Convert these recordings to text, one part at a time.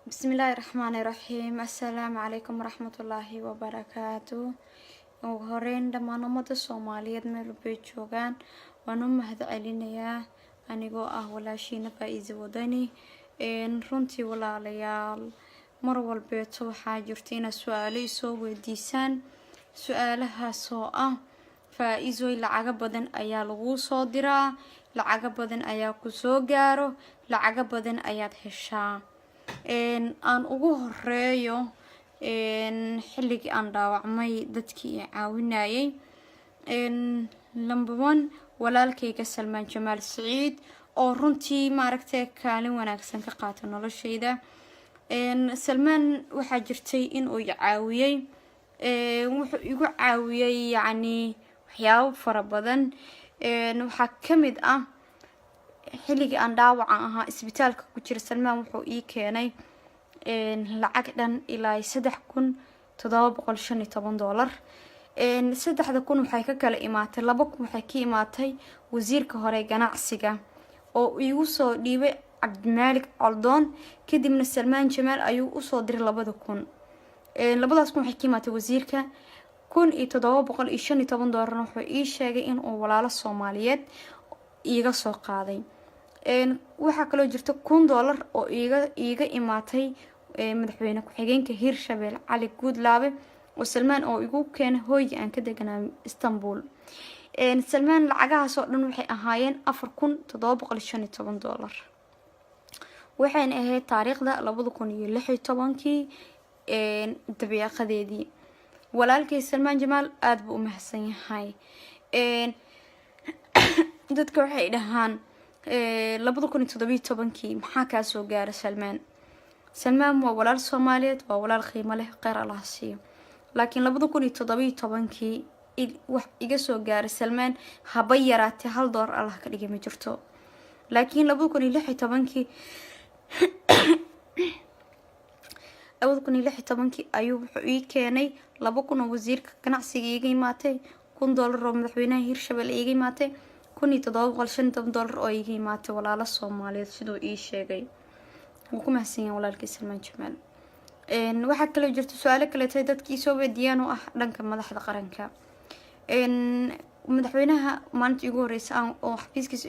بسم الله الرحمن الرحيم. السلام عليكم ورحمة الله وبركاته. وهورين دمان umada Soomaaliyeed meel bay joogaan waan u mahadcelinayaa anigoo ah walaashiina Faa'iizo Wadani runtii walaalayaal mar walbeeto waxaa jirta in su'aalo soo weydiisaan su'aalahaas oo ah Faa'iizo lacag badan ayaa lagu soo diraa lacag badan ayaa ku soo gaaro lacag badan ayaad heshaa aan ugu horeeyo xilligii aan dhaawacmay dadkii caawinayay number 1 walaalkayga Salmaan Jamaal Saciid oo runtii maaragtay kaalin wanaagsan ka qaatay noloshayda Salmaan waxa jirtay in uu caawiyay wuxuu igu caawiyay yani waxyaabo fara badan waxa kamid ah xilligii aan dhaawacan ahaa isbitaalka ku jira Salmaan wuxuu ii keenay lacag dhan ilaa $3715 saddexda kun waxay ka kala imaatay 2,000 waxay ka imaatay wasiirka hore ganacsiga oo igu soo dhiibay Cabdimaalik Caldoon kadibna Salmaan Jamaal ayuu u soo diray 2,000 labadaas kun waxay ka imaatay wasiirka $1715 wuxuu ii sheegay in uu walaalo Soomaaliyeed iiga soo qaaday waxa kale oo jirta $1 oo iiga imaatay madaxweyne ku-xigeenka Hirshabelle Cali Guudlaabe oo Salmaan oo igu keenay hooyga aan ka deganaa Istanbul Salmaan lacagahaas oo dhan waxay ahaayeen $4,715 waxayna ahayd taariikhda 2016 dabiiqadeedii walaalkay Salmaan Jamaal aad buu u mahadsan yahay dadka waxay dhahaan 2017 maxaa ka soo gaaray Salmaan waa walaal Soomaaliyeed waa walaal qiimo leh qeyr Allah siiyo laakiin 2017 wax iga soo gaaray Salmaan haba yaraatay $1 Allah ka dhigay ma jirto laakiin 2016 ayuu wuxuu ii keenay 2,000 oo wasiirka ganacsiga iiga imaatay $1 oo madaxweynaha Hirshabelle iiga imaatay $1715 oo iiga imaatay walaalo Soomaaliyeed sidoo ii sheegay wuu ku mahadsan yahay walaalkay Salmaan Jamaal waxa kale oo jirta su'aalo kale tay dadkii soo weydiiyaan oo ah dhanka madaxda qaranka madaxweynaha maalintii ugu horeysay oo xafiiskiisa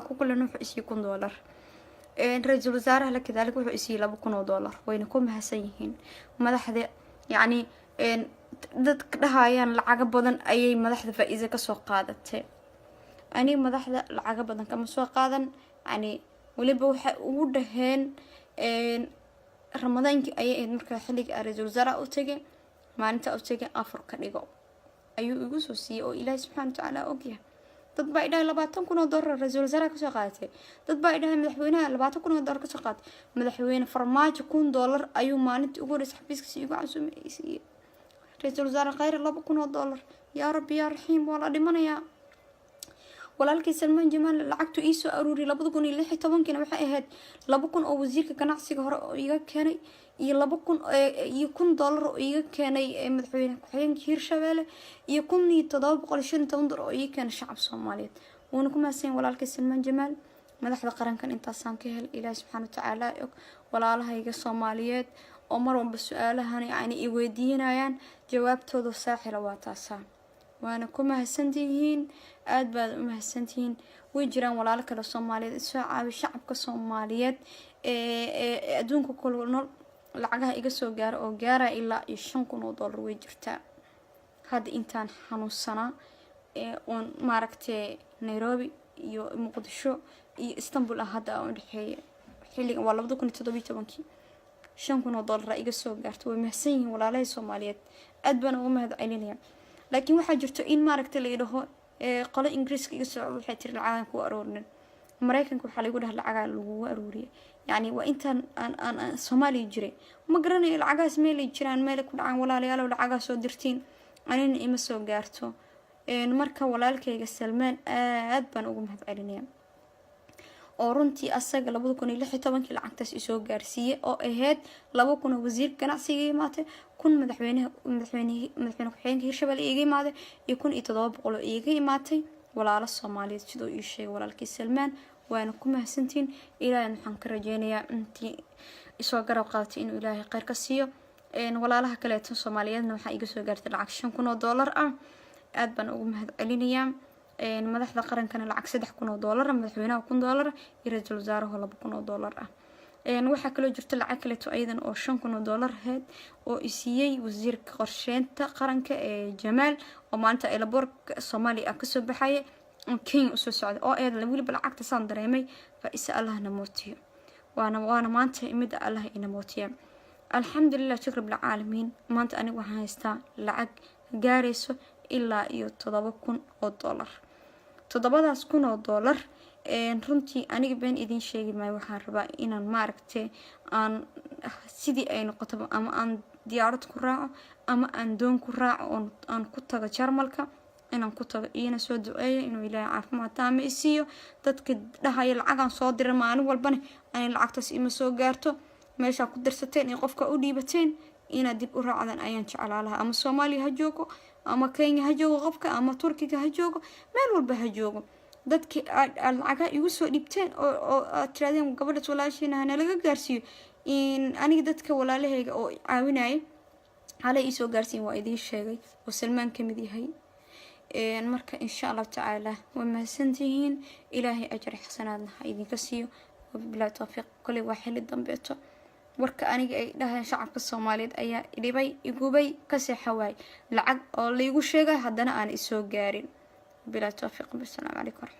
ku kulan wuxuu isii $1 ra'iisul wasaaraha la kadaalika wuxuu isii $2,000 wayna ku mahadsan yihiin madaxda yani dadka dhahayaan lacag badan ayay madaxda Faa'iizo ka soo qaadatay ani madaxda lacag badan kama soo qaadan yani waliba waxa ugu dhaheen Ramadaankii ayay markaa xilliga ra'iisul wasaaraha u tagay maalinta u tagay afar ka dhigo ayuu igu soo siiyay oo Ilaahay subhanahu wa ta'ala ogyahay dad baa idhahay $20,000 ra'iisul wasaaraha ka soo qaadatay dad baa idhahay madaxweynaha $20,000 ka soo qaatay madaxweyne farmaajo $1,000 ayuu maalintii ugu horeysay xafiiskiisa igu casuumay ra'iisul wasaaraha khayr $2,000 yaa rabbi yaa raxiim wala dhimanayaa walaalkay Salmaan Jamaal lacagtu ii soo aruuri 2016 waxay ahayd 2,000 oo wasiirka ganacsiga hore oo iiga keenay iyo 2,000 iyo $1 oo iiga keenay madaxweyne ku-xigeenka Hirshabelle iyo $1715 oo iiga keenay shacab Soomaaliyeed wuuna ku mahadsan walaalkay Salmaan Jamaal madaxda qarankan intaasaan ka hel Ilaahay subhanahu wa ta'ala og walaalahayga Soomaaliyeed oo mar walba su'aalahan yani i weydiinayaan jawaabtooda saaxila waa taasaan waana ku mahadsantihiin aad baad u mahadsantihiin way jiraan walaalo kale Soomaaliyeed soo caawi shacabka Soomaaliyeed adduunka kale nool lacagaha iga soo gaar oo gaara ilaa $5,000 way jirtaa hadda intaan xanuunsana oo maaragtay Nairobi iyo Muqdisho iyo Istanbul hadda aan dhaxeeyay xilliga waa 2017 $5,000 iga soo gaartay way mahadsan yihiin walaalahay Soomaaliyeed aad baan ugu mahadcelinayaa laakiin waxa jirto in maaragtay la yiraahdo qolo Ingiriiska iga soo waxay tir lacag ku aroornin Mareykanka waxa lagu dhahay lacag lagu arooriyay yani waa intaan aan Soomaaliya jiray ma garanayo lacagaas meel ay jiraan meel ku dhacaan walaalayaal lacagaas soo dirtiin anina ima soo gaarto marka walaalkayga Salmaan aad baan ugu mahadcelinayaa oo runtii asaga 2016 lacagtaas isoo gaarsiiyay oo ahayd 2,000 wasiir ganacsiga imaatay kun madaxweyne ku-xigeenka Hirshabelle iiga imaaday iyo $1,700 iiga imaatay walaalo Soomaaliyeed sidoo ii sheegay walaalkay Salmaan waana ku mahadsantiin ilaahay waxaan ka rajeynayaa intii isoo garab qaadatay inuu ilaahay khayr ka siiyo walaalaha kale tan Soomaaliyeedna waxa iga soo gaartay lacag $5,000 ah aad baan ugu mahad celinayaa madaxda qarankana lacag $3,000 madaxweynaha $1,000 iyo ra'iisul wasaaraha $2,000 ah waxa kale jirta lacag kale aydan oo $5,000 heed oo isiyay wasiirka qorsheynta qaranka Jamaal oo maanta Elborg Soomaaliya ka soo baxay Kenya soo socda oo eed waliba lacagta saan dareemay fa isa Allahna mootiyo waana maanta imid Allah ina mootiyo alxamdulillah shukr bil caalamiin maanta anigu waxaan haystaa lacag gaarayso ilaa iyo $7,000 $7,000 runtii aniga been idin sheegi maayo waxaan rabaa inaan maaragtay aan sidii ay noqoto ama aan diyaarad ku raaco ama aan doon ku raaco aan ku tago Jarmalka inaan ku tago ina soo duceeyo inuu ilaahay caafimaad taam isiiyo dadka dhahay lacagan soo diray maalin walbana aan lacagtaas ima soo gaarto meesha ku dirsateen in qofka u dhiibateen ina dib u raacdan ayaan jeclaalaha ama Soomaaliya ha joogo ama Kenya ha joogo qofka ama Turkiga ha joogo meel walba ha joogo dadkii lacag igu soo dhibteen oo tiraadeen gabadha walaashiina laga gaarsiyo in aniga dadka walaalahayga oo caawinay xalay ii soo gaarsiin waa idin sheegay oo Salmaan kamid yahay marka insha Allah taala wa mahadsantihiin ilaahay ajr xasanaadna ha idinka siiyo wabillahi tawfiiq kulli waa xilli dambeeto warka aniga ay dhahaan shacabka Soomaaliyeed ayaa dhibay igubay ka seexaway lacag oo la igu sheegay haddana aan isoo gaarin billahi tawfiiq. Assalamu alaykum.